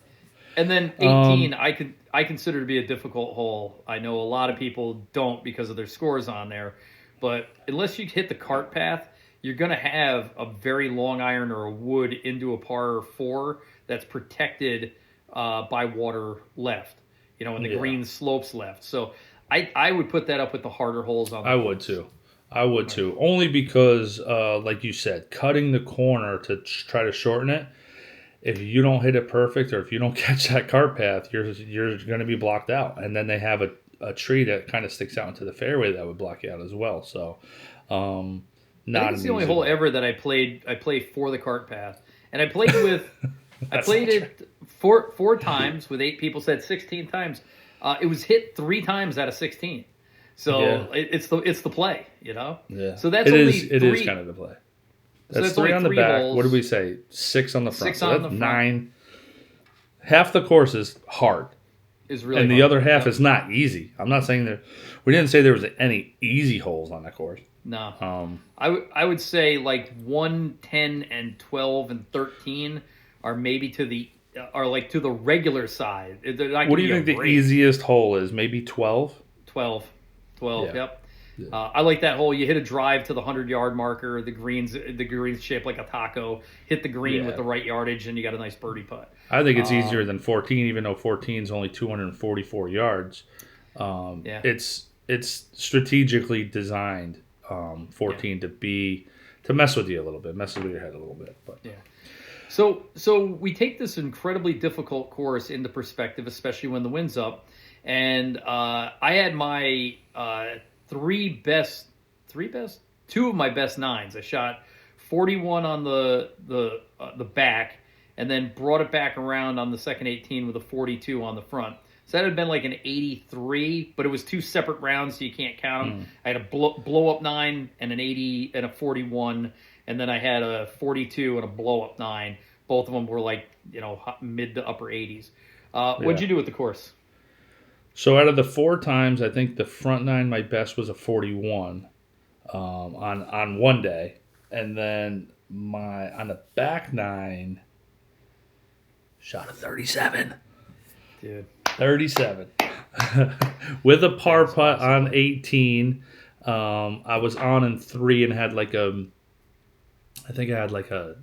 And then 18, I consider to be a difficult hole. I know a lot of people don't because of their scores on there. But unless you hit the cart path, you're going to have a very long iron or a wood into a par 4 that's protected by water left. You know, and the green slopes left. So I would put that up with the harder holes on the course. I would too. Only because, like you said, cutting the corner to try to shorten it, if you don't hit it perfect or if you don't catch that cart path, you're going to be blocked out. And then they have a tree that kind of sticks out into the fairway that would block you out as well. So, it's the only hole ever that I played for the cart path. And I played with... I played it four times with 8 people, said 16 times. It was hit 3 times out of 16. So it's the play, you know? Yeah. So that's it only is, it is kind of the play. That's so 3 on the back. holes. What did we say? 6 on the front. 6 on the front. 9. Half the course is hard. Is really and hard. The other half is not easy. I'm not saying we didn't say there was any easy holes on that course. No. I would say 1, 10, and 12 and 13 are maybe to the regular side. What do you think the easiest hole is? Maybe 12? 12, Yeah. yep. Yeah. I like that hole. You hit a drive to the 100-yard marker. The green's shaped like a taco. Hit the green with the right yardage, and you got a nice birdie putt. I think it's easier than 14, even though 14 is only 244 yards. It's strategically designed 14 to mess with you a little bit, messes with your head a little bit. But yeah. So we take this incredibly difficult course into perspective, especially when the wind's up. And I had my 2 of my best 9s. I shot 41 on the back, and then brought it back around on the second 18 with a 42 on the front. So that had been like an 83, but it was 2 separate rounds, so you can't count them. I had a blow up 9 and an 80 and a 41, and then I had a 42 and a blow up 9. Both of them were mid to upper 80s. What'd you do with the course? So out of the 4 times, I think the front 9, my best was a 41 on one day. And then on the back 9, shot a 37. Dude. 37. With a par putt on 18. I was on in 3 and had I think I had like a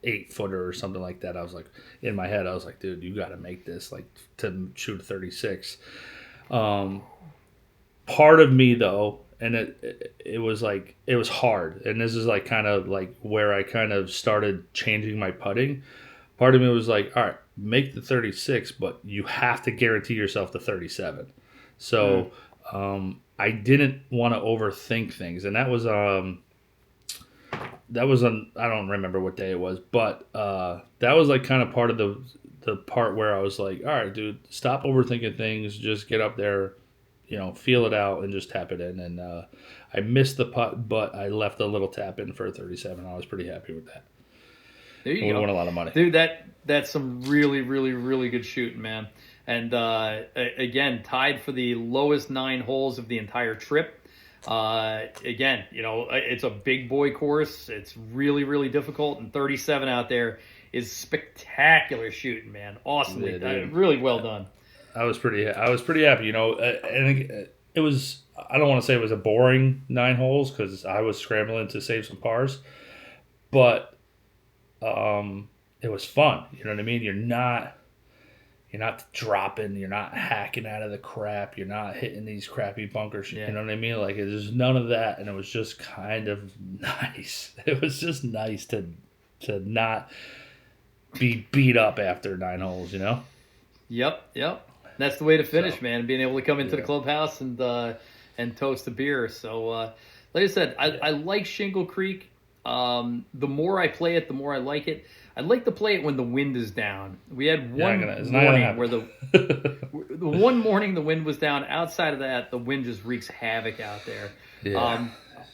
8-footer or something like that. I was in my head, I was like, dude, you got to make this to shoot a 36. Part of me though, and it was like it was hard. And this is like kind of like where I kind of started changing my putting. Part of me was like, all right, make the 36, but you have to guarantee yourself the 37. So I didn't want to overthink things, and that was on, I don't remember what day it was, but that was like kind of part of the part where I was like, all right, dude, stop overthinking things, just get up there, feel it out and just tap it in. And I missed the putt, but I left a little tap in for a 37. I was pretty happy with that. There you go. We won a lot of money, dude. That's some really, really, really good shooting, man. And again, tied for the lowest 9 holes of the entire trip. Again, it's a big boy course. It's really, really difficult, and 37 out there is spectacular shooting, man. Awesomely done. Really well done. I was pretty happy, and it was, I don't want to say it was a boring 9 holes because I was scrambling to save some pars, but it was fun. You know what I mean? You're not dropping, you're not hacking out of the crap, you're not hitting these crappy bunkers. You know what I mean? Like, there's none of that, and it was just kind of nice. It was just nice to not be beat up after 9 holes, Yep. That's the way to finish, man. Being able to come into the clubhouse and toast a beer. So, like I said, I like Shingle Creek. The more I play it, the more I like it. I'd like to play it when the wind is down. We had one morning where the one morning the wind was down. Outside of that, the wind just wreaks havoc out there. Yeah.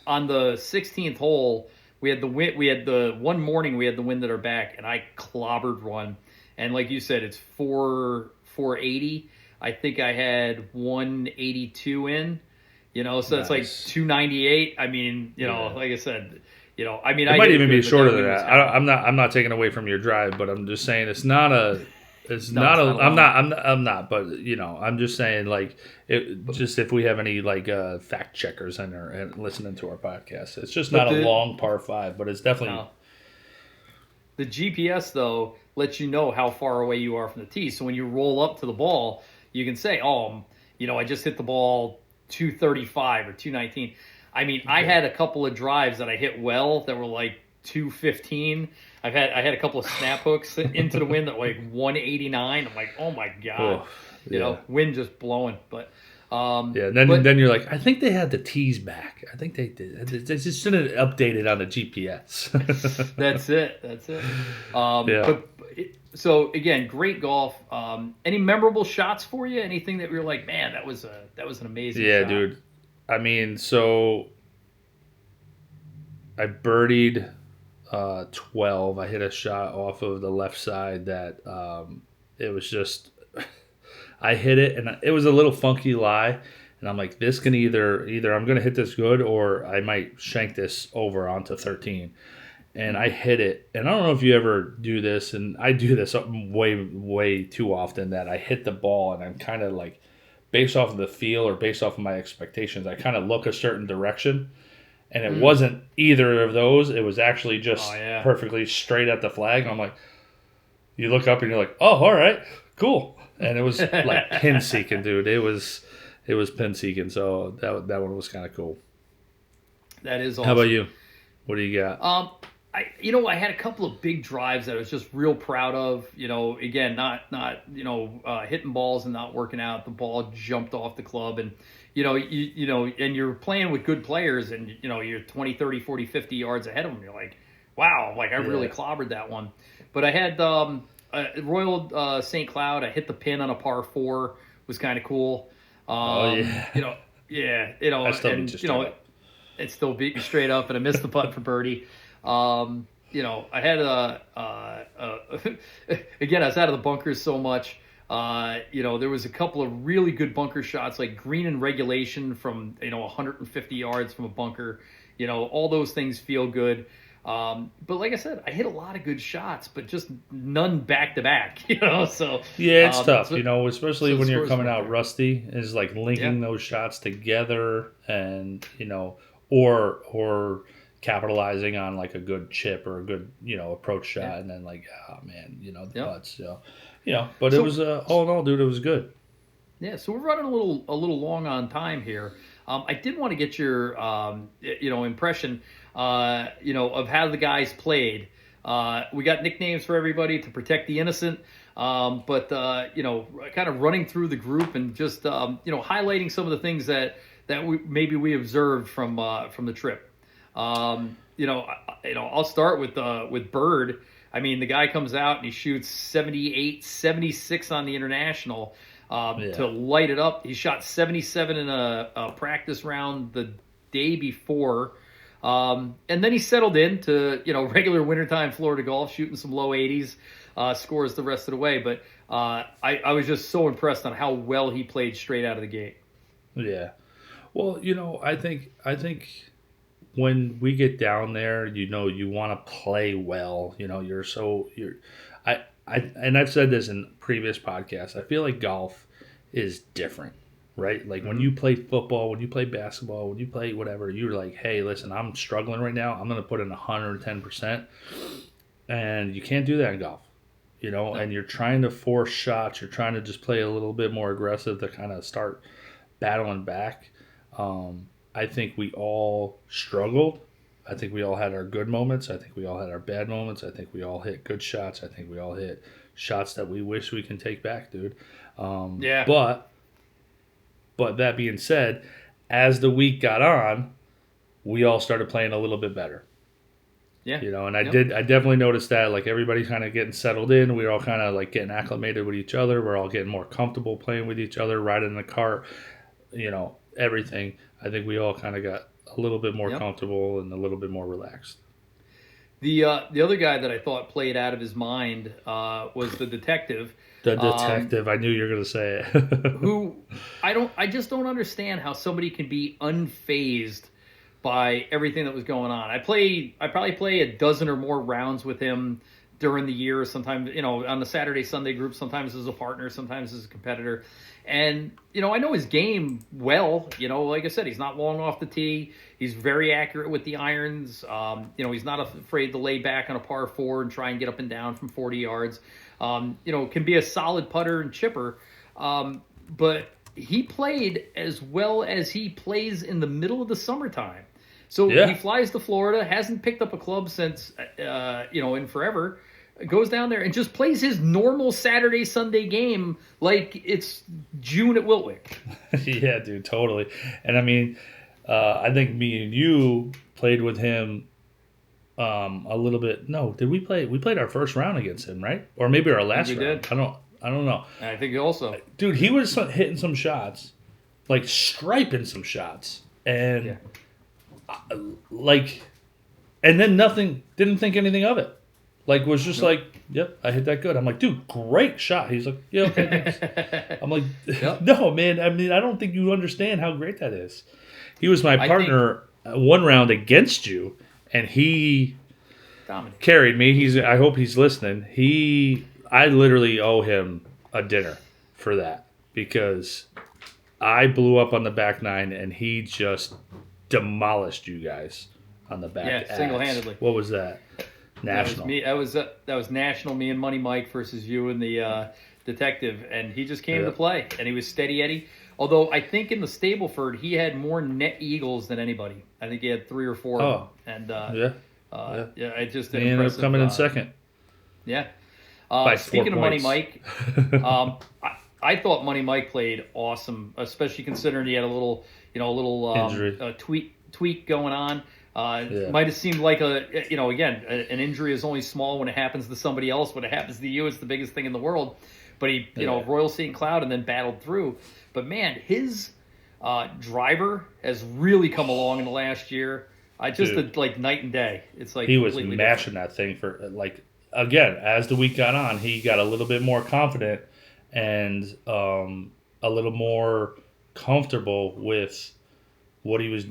On the 16th hole, we had the wind. We had the one morning we had the wind at our back, and I clobbered one. And like you said, it's 480. I think I had 182 in. So it's like 298. I mean, like I said. It might even be shorter than that. I'm not taking away from your drive, but I'm just saying it's not. I'm not. But I'm just saying, like, just if we have any like fact checkers in there and listening to our podcast, it's just not a long par 5, but it's definitely. No. The GPS though lets you know how far away you are from the tee. So when you roll up to the ball, you can say, I just hit the ball 235 or 219. I mean, I had a couple of drives that I hit well that were like 215. I had a couple of snap hooks into the wind that were like 189. I'm like, oh my god, wind just blowing. But then you're like, I think they had the tees back. I think they did. They just shouldn't have updated on the GPS. That's it. So again, great golf. Any memorable shots for you? Anything that we were like, man, that was an amazing shot. Yeah, dude. I mean, so I birdied 12. I hit a shot off of the left side that it was just I hit it, and it was a little funky lie, and I'm like, this can either I'm going to hit this good or I might shank this over onto 13. And I hit it, and I don't know if you ever do this, and I do this way, way too often, that I hit the ball and I'm kind of like, based off of the feel or based off of my expectations, I kind of look a certain direction, and it wasn't either of those. It was actually just perfectly straight at the flag. And I'm like, you look up and you're like, oh, all right, cool. And it was like pin seeking, dude. It was pin seeking. So that one was kind of cool. That is awesome. How about you? What do you got? I had a couple of big drives that I was just real proud of. Again, not hitting balls and not working out. The ball jumped off the club, and and you're playing with good players, and you're 20, 30, 40, 50 yards ahead of them. You're like, wow, like I really clobbered that one. But I had Royal St. Cloud. I hit the pin on a par 4. Was kind of cool. I still beat you it still beat me straight up, and I missed the putt for birdie. I had again, I was out of the bunkers so much. There was a couple of really good bunker shots, like green in regulation from 150 yards from a bunker. All those things feel good. But like I said, I hit a lot of good shots, but just none back to back. So yeah, it's tough. Especially when you're coming out rusty, is like linking those shots together, and or capitalizing on like a good chip or a good approach shot, and then like, oh man, the putts. So but it was all in all, dude, it was good. Yeah, so we're running a little long on time here. I did want to get your, impression, of how the guys played. We got nicknames for everybody to protect the innocent, but kind of running through the group and just, highlighting some of the things that we observed from the trip. I'll start with Bird. I mean, the guy comes out and he shoots 78, 76 on the International to light it up. He shot 77 in a practice round the day before. And then he settled in to, regular wintertime Florida golf, shooting some low 80s, scores the rest of the way. But I was just so impressed on how well he played straight out of the gate. Yeah. Well, I think when we get down there, you want to play well. And I've said this in previous podcasts. I feel like golf is different, right? Like when you play football, when you play basketball, when you play whatever, you're like, hey, listen, I'm struggling right now. I'm going to put in 110%. And you can't do that in golf, and you're trying to force shots. You're trying to just play a little bit more aggressive to kind of start battling back. I think we all struggled. I think we all had our good moments. I think we all had our bad moments. I think we all hit good shots. I think we all hit shots that we wish we can take back, dude. But that being said, as the week got on, we all started playing a little bit better. Yeah. And I definitely noticed that, like, everybody kind of getting settled in. We were all kind of like getting acclimated with each other. We're all getting more comfortable playing with each other, riding in the cart, everything. I think we all kind of got a little bit more comfortable and a little bit more relaxed. The other guy that I thought played out of his mind was the detective. The detective. I knew you were going to say it. Who I just don't understand how somebody can be unfazed by everything that was going on. I probably play a dozen or more rounds with him during the year. Sometimes, on the Saturday, Sunday group, sometimes as a partner, sometimes as a competitor. And, I know his game well. Like I said, he's not long off the tee. He's very accurate with the irons. He's not afraid to lay back on a par 4 and try and get up and down from 40 yards. Can be a solid putter and chipper. But he played as well as he plays in the middle of the summertime. So he flies to Florida, hasn't picked up a club since, in forever. Goes down there and just plays his normal Saturday, Sunday game like it's June at Wiltwick. Yeah, dude, totally. And I mean, I think me and you played with him a little bit. No, did we play? We played our first round against him, right? Or maybe our last round. Did. I don't know. I think also. Dude, he was hitting some shots, like striping some shots. And and then didn't think anything of it. Like, was just like, yep, I hit that good. I'm like, dude, great shot. He's like, yeah, okay, thanks. I'm like, no, man. I mean, I don't think you understand how great that is. He was my partner one round against you, and he carried me. I hope he's listening. I literally owe him a dinner for that because I blew up on the back nine, and he just demolished you guys on the back. Yeah, single-handedly. What was that? National. That was National. Me and Money Mike versus you and the detective, and he just came to play, and he was steady Eddie. Although I think in the Stableford he had more net eagles than anybody. I think he had 3 or 4. Oh, and it just he ended up coming in second. Yeah. By Speaking 4 of Money points. Mike, I thought Money Mike played awesome, especially considering he had a little injury. Tweak going on. Might have seemed like an injury is only small when it happens to somebody else. When it happens to you, it's the biggest thing in the world. But he, Royal St. Cloud and then battled through. But man, his driver has really come along in the last year. Like night and day. It's like he was mashing that thing for again, as the week got on, he got a little bit more confident and a little more comfortable with what he was.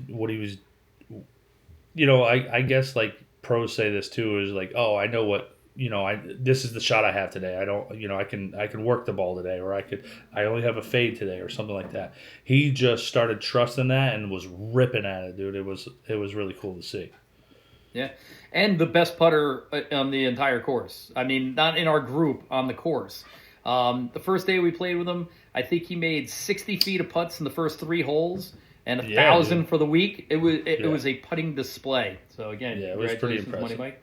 I guess like pros say this too, is like, oh, I know what, this is the shot I have today. I don't, I can work the ball today, or I only have a fade today or something like that. He just started trusting that and was ripping at it, dude. It was really cool to see. Yeah. And the best putter on the entire course. I mean, not in our group, on the course. The first day we played with him, I think he made 60 feet of putts in the first 3 holes. and Yeah, 1,000 dude. for the week. It was Yeah. a putting display. So again, Yeah, it was pretty congratulations, Money impressive.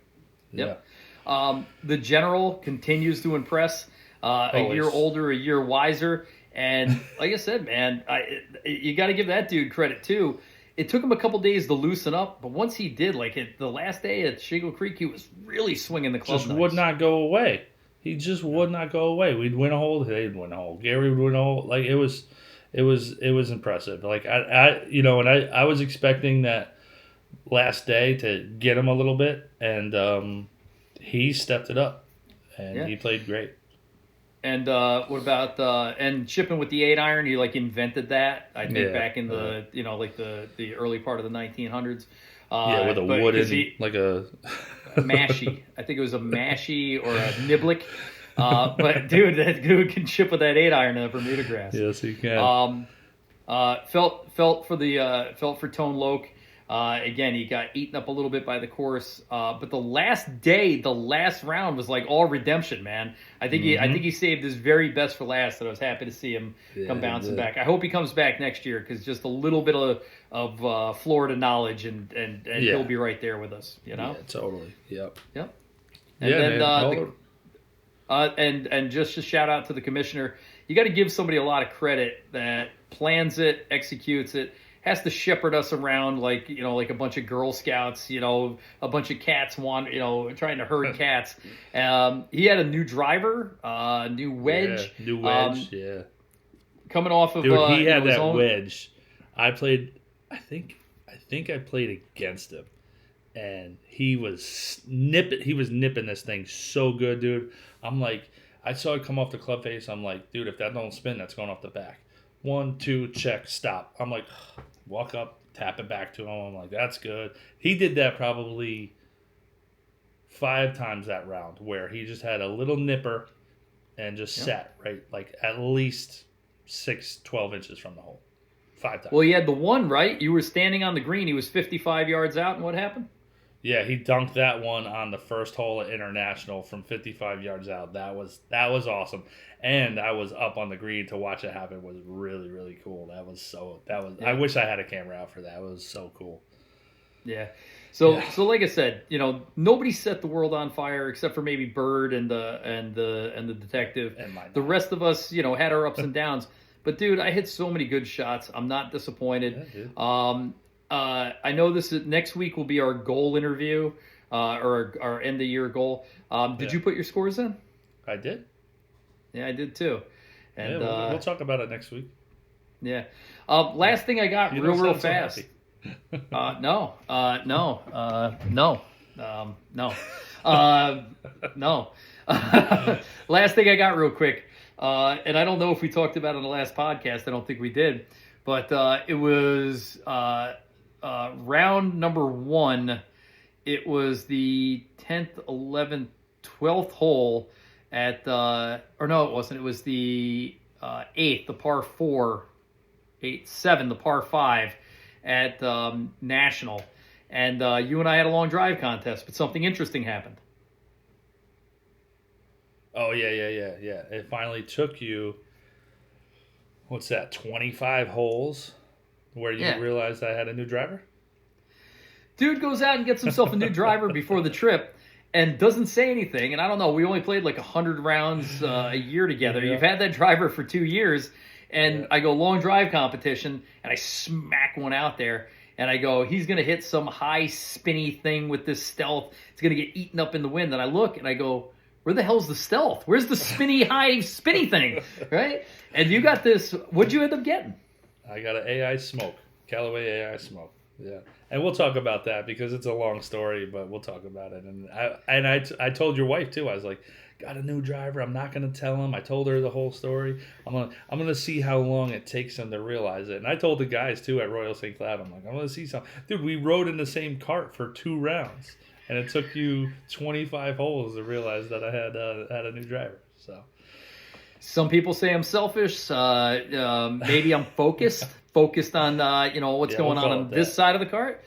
Mike. Yep. The general continues to impress. A year Always. older, a year wiser, and like I said, man, you got to give that dude credit too. It took him a couple days to loosen up, but once he did, like the last day at Shingle Creek, he was really swinging the club. Just nice. would not go away. He just would not go away. We'd win a hole, they'd win a hole. Gary would win a hole. Like it was impressive. Like I was expecting that last day to get him a little bit, and he stepped it up, and he played great. And what about and chipping with the 8-iron? He like invented that. I think back in the like the early part of the 1900s. With a wooden like a mashie. I think it was a mashie or a niblick. But dude, that dude can chip with that 8-iron in the Bermuda grass. Yes, he can. Felt for Tone Loke. Again, he got eaten up a little bit by the course, but the last round was like all redemption, man. I think he saved his very best for last, and I was happy to see him come bouncing back. I hope he comes back next year because just a little bit of Florida knowledge, and he'll be right there with us. You know, yeah, totally. Yep. And then and just a shout out to the commissioner. You got to give somebody a lot of credit that plans it, executes it. Has to shepherd us around like a bunch of Girl Scouts, a bunch of cats trying to herd cats. He had a new driver, new wedge. Yeah, new wedge, coming off of dude, he had that wedge. I think I played against him, and he was nipping this thing so good, dude. I'm like, I saw it come off the club face. I'm like, dude, if that don't spin, that's going off the back. 1, 2, check, stop. I'm like, walk up, tap it back to him. I'm like, that's good. He did that probably 5 times that round where he just had a little nipper and just sat right, like at least 12 inches from the hole. 5 times. Well, he had the one, right? You were standing on the green. He was 55 yards out, and what happened? Yeah, he dunked that one on the first hole at International from 55 yards out. That was awesome. And I was up on the green to watch it happen. It was really, really cool. I wish I had a camera out for that. It was so cool. Yeah. So like I said, nobody set the world on fire except for maybe Bird and the detective. And the rest of us, had our ups and downs. But dude, I hit so many good shots. I'm not disappointed. Yeah, I know next week will be our goal interview, or our end of year goal. Did you put your scores in? I did. Yeah, I did too. And we'll talk about it next week. Yeah. Last thing I got real fast. No. Last thing I got real quick. And I don't know if we talked about it in the last podcast. I don't think we did. But it was round number 1. It was the 10th, 11th, 12th hole at or no, it wasn't. It was the 8th, the par 4, 8, 7, the par 5 at National. And you and I had a long drive contest, but something interesting happened. Oh, yeah. It finally took you, what's that, 25 holes where you realized I had a new driver? Dude goes out and gets himself a new driver before the trip and doesn't say anything. And I don't know, we only played like 100 rounds a year together. Yeah. You've had that driver for 2 years. And I go, long drive competition, and I smack one out there. And I go, he's going to hit some high spinny thing with this stealth. It's going to get eaten up in the wind. And I look and I go, where the hell's the stealth? Where's the spinny, high spinny thing? Right? And you got this. What'd you end up getting? I got an AI smoke. Callaway AI smoke. Yeah. And we'll talk about that because it's a long story, but we'll talk about it. And I told your wife too. I was like, got a new driver. I'm not going to tell him. I told her the whole story. I'm gonna see how long it takes him to realize it. And I told the guys too at Royal St. Cloud. I'm like, I'm going to see something. Dude, we rode in the same cart for 2 rounds. And it took you 25 holes to realize that I had a new driver. So, some people say I'm selfish. Maybe I'm focused on what's going on this side of the cart.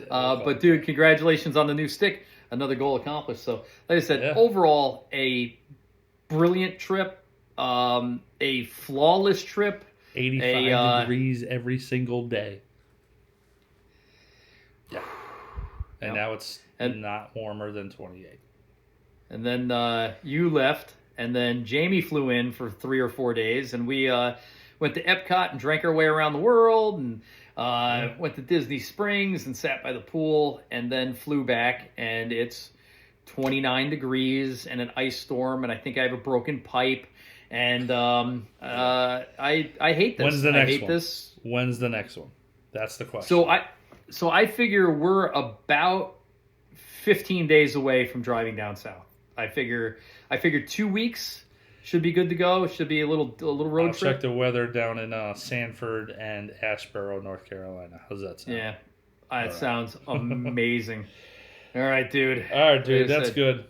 But dude, congratulations on the new stick. Another goal accomplished. So, like I said, overall a brilliant trip, a flawless trip. 85 degrees every single day. And now it's not warmer than 28. And then you left, and then Jamie flew in for 3 or 4 days, and we went to Epcot and drank our way around the world, and went to Disney Springs and sat by the pool, and then flew back, and it's 29 degrees and an ice storm, and I think I have a broken pipe, and I hate this. When's the next I hate one? this. When's the next one? That's the question. So I figure we're about 15 days away from driving down south. I figure 2 weeks should be good to go. Should be a little road I'll trip. check the weather down in Sanford and Asheboro, North Carolina. How's that sound? Yeah, that sounds amazing. All right, dude. All right, dude. That's good.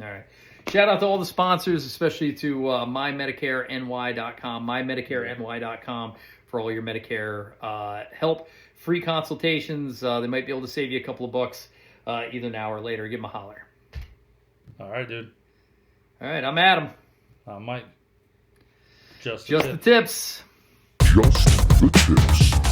All right. Shout out to all the sponsors, especially to MyMedicareNY.com, MyMedicareNY.com for all your Medicare help. Free consultations. They might be able to save you a couple of bucks either now or later. Give them a holler. All right, dude. All right, I'm Adam. Mike. Just the tips. Just the tips.